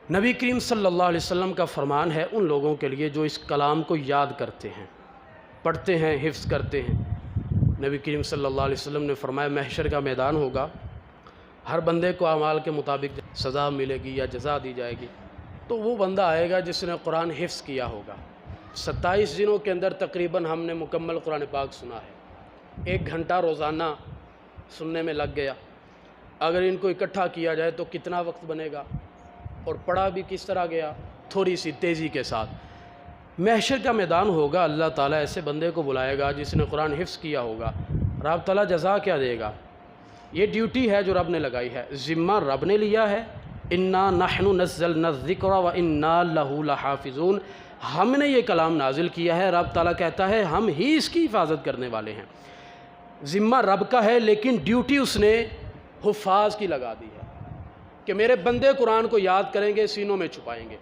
نبی کریم صلی اللہ علیہ وسلم کا فرمان ہے ان لوگوں کے لیے جو اس کلام کو یاد کرتے ہیں، پڑھتے ہیں، حفظ کرتے ہیں۔ نبی کریم صلی اللہ علیہ وسلم نے فرمایا محشر کا میدان ہوگا، ہر بندے کو اعمال کے مطابق سزا ملے گی یا جزا دی جائے گی۔ تو وہ بندہ آئے گا جس نے قرآن حفظ کیا ہوگا۔ 27 دنوں کے اندر تقریباً ہم نے مکمل قرآن پاک سنا ہے، 1 گھنٹہ روزانہ سننے میں لگ گیا۔ اگر ان کو اکٹھا کیا جائے تو کتنا وقت بنے گا، اور پڑھا بھی کس طرح گیا، تھوڑی سی تیزی کے ساتھ۔ محشر کا میدان ہوگا، اللہ تعالیٰ ایسے بندے کو بلائے گا جس نے قرآن حفظ کیا ہوگا۔ رب تعالیٰ جزا کیا دے گا؟ یہ ڈیوٹی ہے جو رب نے لگائی ہے، ذمہ رب نے لیا ہے۔ انا نحن نزلنا الذکر وانا لہ لحافظون، ہم نے یہ کلام نازل کیا ہے۔ رب تعالیٰ کہتا ہے ہم ہی اس کی حفاظت کرنے والے ہیں۔ ذمہ رب کا ہے، لیکن ڈیوٹی اس نے حفاظ کی لگا دی ہے کہ میرے بندے قرآن کو یاد کریں گے، سینوں میں چھپائیں گے۔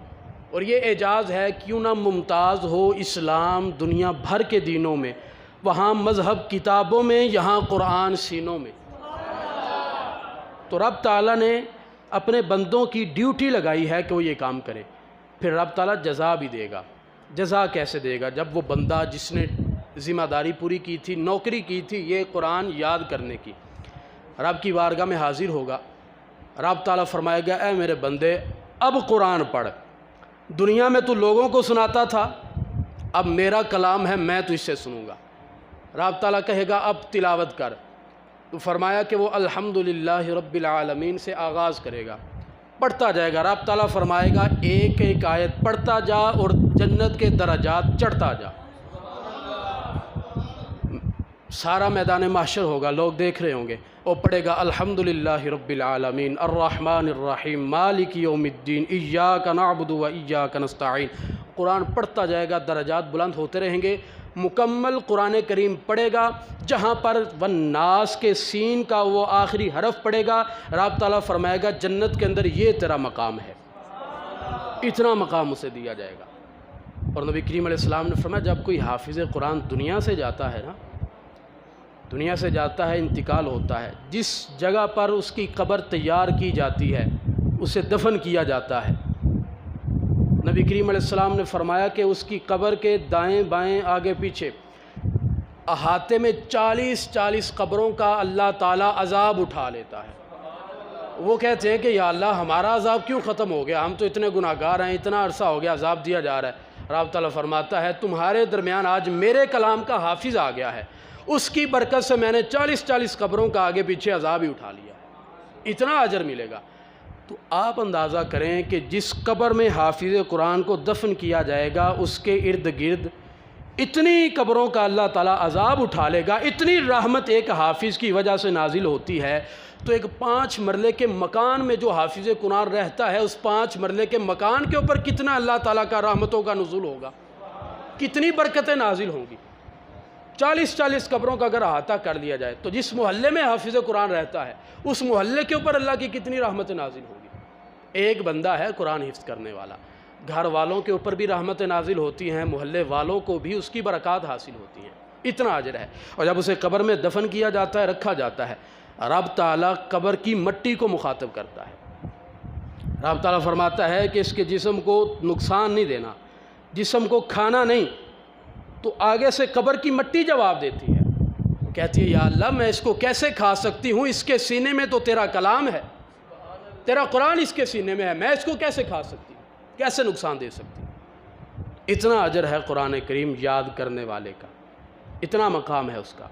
اور یہ اعجاز ہے، کیوں نہ ممتاز ہو اسلام دنیا بھر کے دینوں میں، وہاں مذہب کتابوں میں، یہاں قرآن سینوں میں۔ تو رب تعالیٰ نے اپنے بندوں کی ڈیوٹی لگائی ہے کہ وہ یہ کام کرے، پھر رب تعالیٰ جزا بھی دے گا۔ جزا کیسے دے گا؟ جب وہ بندہ جس نے ذمہ داری پوری کی تھی، نوکری کی تھی یہ قرآن یاد کرنے کی، رب کی بارگاہ میں حاضر ہوگا، رب تعالیٰ فرمائے گا اے میرے بندے اب قرآن پڑھ، دنیا میں تو لوگوں کو سناتا تھا، اب میرا کلام ہے میں تو اس سے سنوں گا۔ رب تعالیٰ کہے گا اب تلاوت کر، تو فرمایا کہ وہ الحمدللہ رب العالمین سے آغاز کرے گا، پڑھتا جائے گا۔ رب تعالیٰ فرمائے گا ایک ایک آیت پڑھتا جا اور جنت کے درجات چڑھتا جا۔ سارا میدان محشر ہوگا، لوگ دیکھ رہے ہوں گے، وہ پڑھے گا الحمدللہ رب العالمین الرحمن الرحیم مالک یوم الدین ایاک نعبد و ایاک نستعین۔ قرآن پڑھتا جائے گا، درجات بلند ہوتے رہیں گے۔ مکمل قرآن کریم پڑھے گا، جہاں پر والناس کے سین کا وہ آخری حرف پڑھے گا، رب تعالیٰ فرمائے گا جنت کے اندر یہ تیرا مقام ہے، اتنا مقام اسے دیا جائے گا۔ اور نبی کریم علیہ السلام نے فرمایا جب کوئی حافظ قرآن دنیا سے جاتا ہے نا، دنیا سے جاتا ہے، انتقال ہوتا ہے، جس جگہ پر اس کی قبر تیار کی جاتی ہے اسے دفن کیا جاتا ہے، نبی کریم علیہ السلام نے فرمایا کہ اس کی قبر کے دائیں بائیں آگے پیچھے احاطے میں 40 قبروں کا اللہ تعالیٰ عذاب اٹھا لیتا ہے۔ وہ کہتے ہیں کہ یا اللہ ہمارا عذاب کیوں ختم ہو گیا، ہم تو اتنے گناہ گار ہیں، اتنا عرصہ ہو گیا عذاب دیا جا رہا ہے۔ رب تعالیٰ فرماتا ہے تمہارے درمیان آج میرے کلام کا حافظ آ گیا ہے، اس کی برکت سے میں نے 40 قبروں کا آگے پیچھے عذاب ہی اٹھا لیا ہے، اتنا اجر ملے گا۔ تو آپ اندازہ کریں کہ جس قبر میں حافظ قرآن کو دفن کیا جائے گا اس کے ارد گرد اتنی قبروں کا اللہ تعالیٰ عذاب اٹھا لے گا، اتنی رحمت ایک حافظ کی وجہ سے نازل ہوتی ہے۔ تو ایک 5 مرلے کے مکان میں جو حافظ قرآن رہتا ہے، اس 5 مرلے کے مکان کے اوپر کتنا اللہ تعالیٰ کا رحمتوں کا نزول ہوگا، کتنی برکتیں نازل ہوں گی۔ 40 قبروں کا اگر احاطہ کر لیا جائے تو جس محلے میں حافظ قرآن رہتا ہے اس محلے کے اوپر اللہ کی کتنی رحمتیں نازل ہوں گی۔ ایک بندہ ہے قرآن حفظ کرنے والا، گھر والوں کے اوپر بھی رحمتیں نازل ہوتی ہیں، محلے والوں کو بھی اس کی برکات حاصل ہوتی ہیں، اتنا اجر ہے۔ اور جب اسے قبر میں دفن کیا جاتا ہے، رکھا جاتا ہے، رب تعالیٰ قبر کی مٹی کو مخاطب کرتا ہے۔ رب تعالیٰ فرماتا ہے کہ اس کے جسم کو نقصان نہیں دینا، جسم کو کھانا نہیں۔ تو آگے سے قبر کی مٹی جواب دیتی ہے، کہتی ہے یا اللہ میں اس کو کیسے کھا سکتی ہوں، اس کے سینے میں تو تیرا کلام ہے، تیرا قرآن اس کے سینے میں ہے، میں اس کو کیسے کھا سکتی ہوں، کیسے نقصان دے سکتی ہوں۔ اتنا اجر ہے قرآن کریم یاد کرنے والے کا، اتنا مقام ہے اس کا۔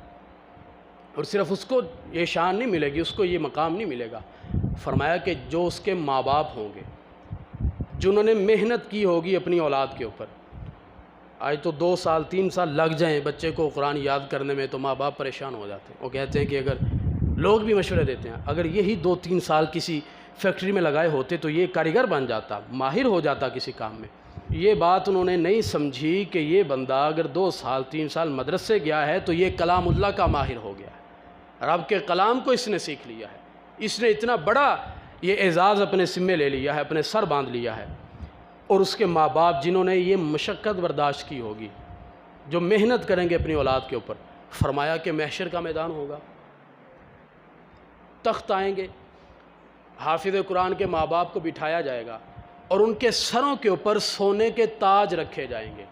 اور صرف اس کو یہ شان نہیں ملے گی، اس کو یہ مقام نہیں ملے گا، فرمایا کہ جو اس کے ماں باپ ہوں گے، جنہوں نے محنت کی ہوگی اپنی اولاد کے اوپر۔ آج تو 2 سال 3 سال لگ جائیں بچے کو قرآن یاد کرنے میں تو ماں باپ پریشان ہو جاتے ہیں۔ وہ کہتے ہیں کہ اگر لوگ بھی مشورے دیتے ہیں اگر یہی 2-3 سال کسی فیکٹری میں لگائے ہوتے تو یہ کاریگر بن جاتا، ماہر ہو جاتا کسی کام میں۔ یہ بات انہوں نے نہیں سمجھی کہ یہ بندہ اگر 2 سال 3 سال مدرسے گیا ہے تو یہ کلام اللہ کا ماہر ہو گیا ہے، رب کے کلام کو اس نے سیکھ لیا ہے، اس نے اتنا بڑا یہ اعزاز اپنے سمے لے لیا ہے، اپنے سر باندھ لیا ہے۔ اور اس کے ماں باپ جنہوں نے یہ مشقت برداشت کی ہوگی، جو محنت کریں گے اپنی اولاد کے اوپر، فرمایا کہ محشر کا میدان ہوگا، تخت آئیں گے، حافظ قرآن کے ماں باپ کو بٹھایا جائے گا، اور ان کے سروں کے اوپر سونے کے تاج رکھے جائیں گے۔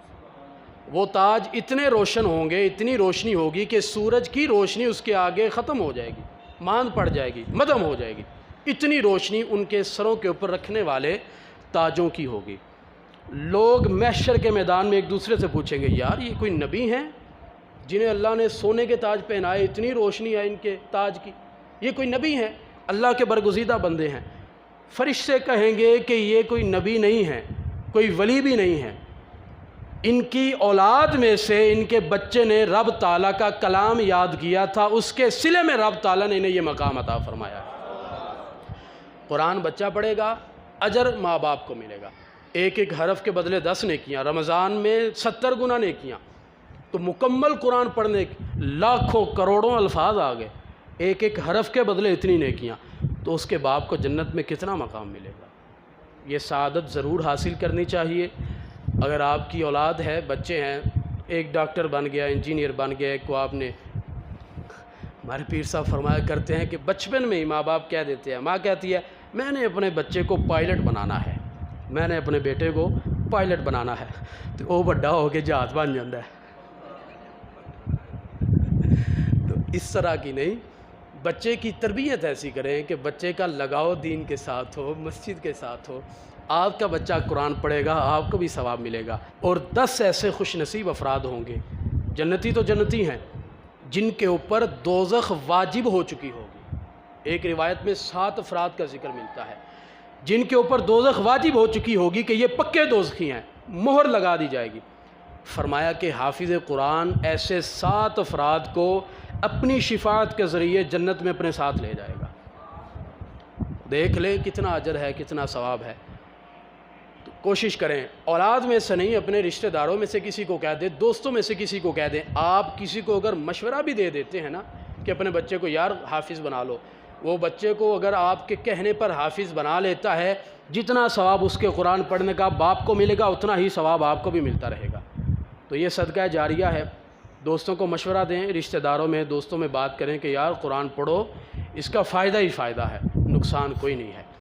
وہ تاج اتنے روشن ہوں گے، اتنی روشنی ہوگی کہ سورج کی روشنی اس کے آگے ختم ہو جائے گی، ماند پڑ جائے گی، مدھم ہو جائے گی، اتنی روشنی ان کے سروں کے اوپر رکھنے والے تاجوں کی ہوگی۔ لوگ محشر کے میدان میں ایک دوسرے سے پوچھیں گے، یار یہ کوئی نبی ہیں جنہیں اللہ نے سونے کے تاج پہنائے، اتنی روشنی ہے ان کے تاج کی، یہ کوئی نبی ہیں؟ اللہ کے برگزیدہ بندے ہیں۔ فرشتے کہیں گے کہ یہ کوئی نبی نہیں ہے، کوئی ولی بھی نہیں ہے، ان کی اولاد میں سے ان کے بچے نے رب تعالیٰ کا کلام یاد کیا تھا، اس کے صلے میں رب تعالیٰ نے انہیں یہ مقام عطا فرمایا ہے۔ قرآن بچہ پڑھے گا، اجر ماں باپ کو ملے گا، ایک ایک حرف کے بدلے 10 نیکیاں، رمضان میں 70 گنا نیکیاں، تو مکمل قرآن پڑھنے لاکھوں کروڑوں الفاظ آ گئے، ایک ایک حرف کے بدلے اتنی نیکیاں، تو اس کے باپ کو جنت میں کتنا مقام ملے گا؟ یہ سعادت ضرور حاصل کرنی چاہیے۔ اگر آپ کی اولاد ہے، بچے ہیں، ایک ڈاکٹر بن گیا، انجینئر بن گیا، ایک کو آپ نے، ہمارے پیر صاحب فرمایا کرتے ہیں کہ بچپن میں ہی ماں باپ کہہ دیتے ہیں، ماں کہتی ہے میں نے اپنے بچے کو پائلٹ بنانا ہے، میں نے اپنے بیٹے کو پائلٹ بنانا ہے، تو وہ بڑا ہو کے جہاز بن جاتا ہے۔ تو اس طرح کی نہیں، بچے کی تربیت ایسی کریں کہ بچے کا لگاؤ دین کے ساتھ ہو، مسجد کے ساتھ ہو۔ آپ کا بچہ قرآن پڑھے گا، آپ کو بھی ثواب ملے گا، اور 10 ایسے خوش نصیب افراد ہوں گے، جنتی تو جنتی ہیں، جن کے اوپر دوزخ واجب ہو چکی ہوگی۔ ایک روایت میں 7 افراد کا ذکر ملتا ہے جن کے اوپر دوزخ واجب ہو چکی ہوگی کہ یہ پکے دوزخی ہیں، مہر لگا دی جائے گی۔ فرمایا کہ حافظ قرآن ایسے 7 افراد کو اپنی شفاعت کے ذریعے جنت میں اپنے ساتھ لے جائے گا۔ دیکھ لیں کتنا اجر ہے، کتنا ثواب ہے۔ تو کوشش کریں، اولاد میں سے نہیں، اپنے رشتہ داروں میں سے کسی کو کہہ دیں، دوستوں میں سے کسی کو کہہ دیں۔ آپ کسی کو اگر مشورہ بھی دے دیتے ہیں نا کہ اپنے بچے کو یار حافظ بنا لو، وہ بچے کو اگر آپ کے کہنے پر حافظ بنا لیتا ہے، جتنا ثواب اس کے قرآن پڑھنے کا باپ کو ملے گا، اتنا ہی ثواب آپ کو بھی ملتا رہے گا۔ تو یہ صدقہ جاریہ ہے۔ دوستوں کو مشورہ دیں، رشتہ داروں میں، دوستوں میں بات کریں کہ یار قرآن پڑھو، اس کا فائدہ ہی فائدہ ہے، نقصان کوئی نہیں ہے۔